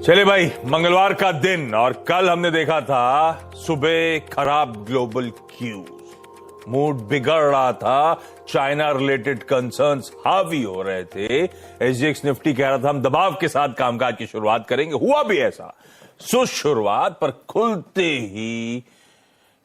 चले भाई, मंगलवार का दिन और कल हमने देखा था सुबह खराब ग्लोबल क्यूज, मूड बिगड़ रहा था, चाइना रिलेटेड कंसर्न्स हावी हो रहे थे। एसजीएक्स निफ्टी कह रहा था हम दबाव के साथ कामकाज की शुरुआत करेंगे, हुआ भी ऐसा, शुरुआत पर खुलते ही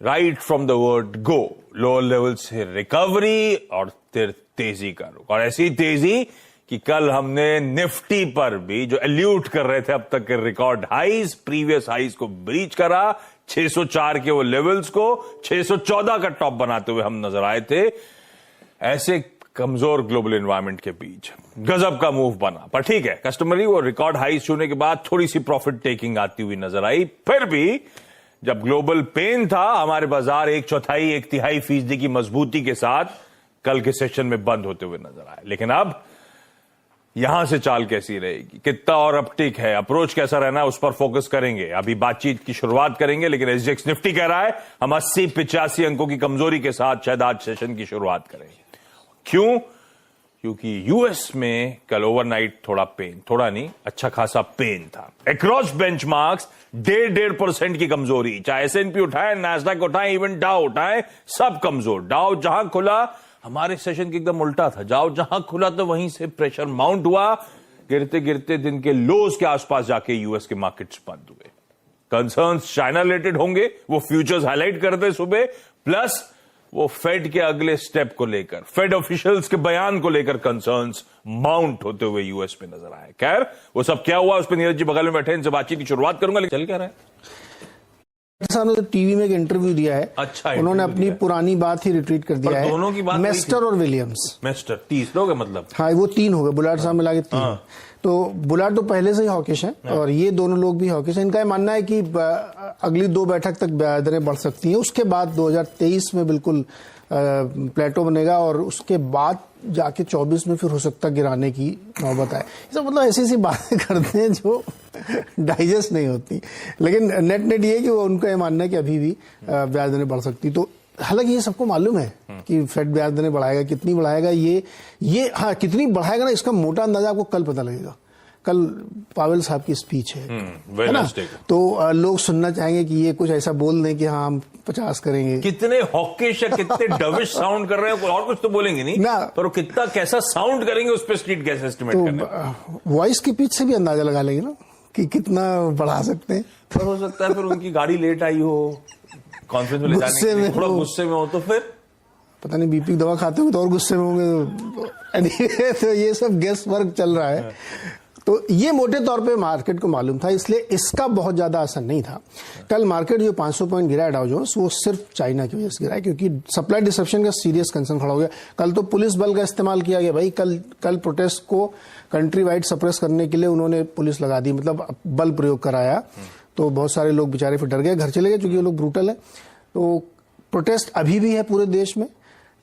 right from the word go lower level से रिकवरी और फिर तेजी का रुख, और ऐसी तेजी कि कल हमने निफ्टी पर भी जो एल्यूट कर रहे थे अब तक के रिकॉर्ड हाईज, प्रीवियस हाईज को ब्रीच करा, 604 के वो लेवल्स को 614 का टॉप बनाते हुए हम नजर आए थे। ऐसे कमजोर ग्लोबल एनवायरनमेंट के बीच गजब का मूव बना, पर ठीक है, कस्टमरी वो रिकॉर्ड हाईज छूने के बाद थोड़ी सी प्रॉफिट टेकिंग आती हुई नजर आई। फिर भी जब ग्लोबल पेन था, हमारे बाजार 1/4 1/3 फीसदी की मजबूती के साथ कल के सेशन में बंद होते हुए नजर आए। लेकिन अब यहां से चाल कैसी रहेगी, कितना और अपटिक है, अप्रोच कैसा रहना है, उस पर फोकस करेंगे। अभी बातचीत की शुरुआत करेंगे, लेकिन एसजीएक्स निफ्टी कह रहा है हम 80-85 अंकों की कमजोरी के साथ शायद आज सेशन की शुरुआत करेंगे। क्यों? क्योंकि यूएस में कल ओवरनाइट थोड़ा पेन, थोड़ा नहीं, अच्छा खासा पेन था। अक्रॉस बेंचमार्क्स 1.5% की कमजोरी, चाहे एसएनपी उठाए, नैस्डैक उठाए, इवन डाउ उठाए, सब कमजोर। डाउ जहां खुला, हमारे सेशन के एकदम उल्टा था, जाओ जहां खुला तो वहीं से प्रेशर माउंट हुआ, गिरते गिरते दिन के लोज के आसपास जाके यूएस के मार्केट्स बंद हुए। कंसर्न्स चाइना रिलेटेड होंगे, वो फ्यूचर्स हाईलाइट करते सुबह, प्लस वो फेड के अगले स्टेप को लेकर, फेड ऑफिशियल्स के बयान को लेकर कंसर्न्स माउंट होते हुए यूएस में नजर आए। खैर, वो सब क्या हुआ उस पर नीरज जी बगल में बैठे, इनसे बातचीत की शुरुआत करूंगा। लेकिन चल क्या रहा है, साहब ने टीवी में एक इंटरव्यू दिया है। अच्छा, उन्होंने अपनी पुरानी बात ही रिट्रीट कर दिया है। दोनों की बात, मेस्टर और विलियम्स, मेस्टर 30 लोग मतलब, हाँ वो 3 हो गए, बुलाट साहब मिला के 3। हाँ। तो बुलाट तो पहले से ही हॉकिश है, और ये दोनों लोग भी हॉकिश है। इनका ये मानना है कि अगली 2 बैठक तक ब्याज दरें बढ़ सकती हैं, उसके बाद 2023 में बिल्कुल प्लेटो बनेगा, और उसके बाद जाके 24 में फिर हो सकता गिराने की नौबत आए। सब मतलब ऐसी ऐसी बातें करते हैं जो डाइजेस्ट नहीं होती, लेकिन नेट ये कि वो उनका ये मानना है कि अभी भी ब्याज दरें बढ़ सकती। तो हालांकि ये सबको मालूम है कि फेड ब्याज दरें बढ़ाएगा, कितनी बढ़ाएगा ये हाँ कितनी बढ़ाएगा ना, इसका मोटा अंदाजा आपको कल पता लगेगा। कल पावेल साहब की स्पीच है ना, तो लोग सुनना चाहेंगे कि ये कुछ ऐसा बोल दें कि हाँ हम 50 करेंगे। कितने हॉकिश, कितने डविश साउंड कर रहे हैं, और कुछ तो बोलेंगे नहीं ना, पर कितना कैसा साउंड करेंगे उस पर स्ट्रीट कैसे एस्टिमेट करना, वॉइस की पिच से भी अंदाजा लगा लेंगे ना कि कितना बढ़ा सकते हैं। पर हो सकता है फिर उनकी गाड़ी लेट आई हो, कॉन्फ्रेंस में ले जाने में थोड़ा गुस्से में हो, तो फिर पता नहीं बीपी दवा खाते हुए तो और गुस्से में होंगे। तो ये सब गेस वर्क चल रहा है। तो ये मोटे तौर पे मार्केट को मालूम था, इसलिए इसका बहुत ज्यादा असर नहीं था। कल मार्केट जो 500 पॉइंट गिरा है डाउ जोन्स, वो सिर्फ चाइना की वजह से गिरा है, क्योंकि सप्लाई डिसरप्शन का सीरियस कंसर्न खड़ा हो गया। कल तो पुलिस बल का इस्तेमाल किया गया भाई, कल प्रोटेस्ट को कंट्री वाइड सप्रेस करने के लिए उन्होंने पुलिस लगा दी, मतलब बल प्रयोग कराया। तो बहुत सारे लोग बेचारे फिर डर गए, घर चले गए, क्योंकि वो लोग ब्रूटल है। तो प्रोटेस्ट अभी भी है पूरे देश में,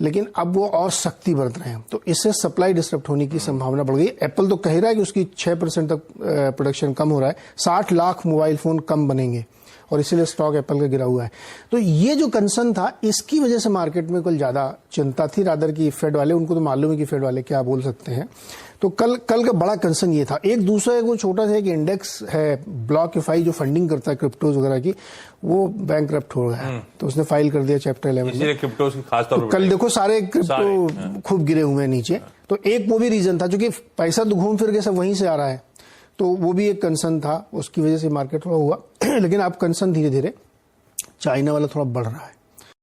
लेकिन अब वो और सख्ती बरत रहे हैं, तो इससे सप्लाई डिस्टर्ब होने की संभावना बढ़ गई। एप्पल तो कह रहा है कि उसकी 6% तक प्रोडक्शन कम हो रहा है, 60 लाख मोबाइल फोन कम बनेंगे, और इसीलिए स्टॉक एप्पल का गिरा हुआ है। तो ये जो कंसर्न था, इसकी वजह से मार्केट में कल ज्यादा चिंता थी। रादर की फेड वाले, उनको तो मालूम है कि फेड वाले क्या बोल सकते हैं। तो कल का बड़ा कंसर्न ये था। एक दूसरा को छोटा सा एक इंडेक्स है ब्लॉकफाई, जो फंडिंग करता है क्रिप्टोज वगैरह की, वो बैंकरप्ट हो गया है, तो उसने फाइल कर दिया चैप्टर 11 में। क्रिप्टोज की खास तौर पर कल देखो सारे क्रिप्टो खूब गिरे हुए हैं नीचे। तो एक वो भी रीजन था, क्योंकि पैसा तो घूम फिर के सब वहीं से आ रहा है, तो वो भी एक कंसर्न था, उसकी वजह से मार्केट थोड़ा हुआ। लेकिन अब कंसर्न धीरे धीरे चाइना वाला थोड़ा बढ़ रहा है।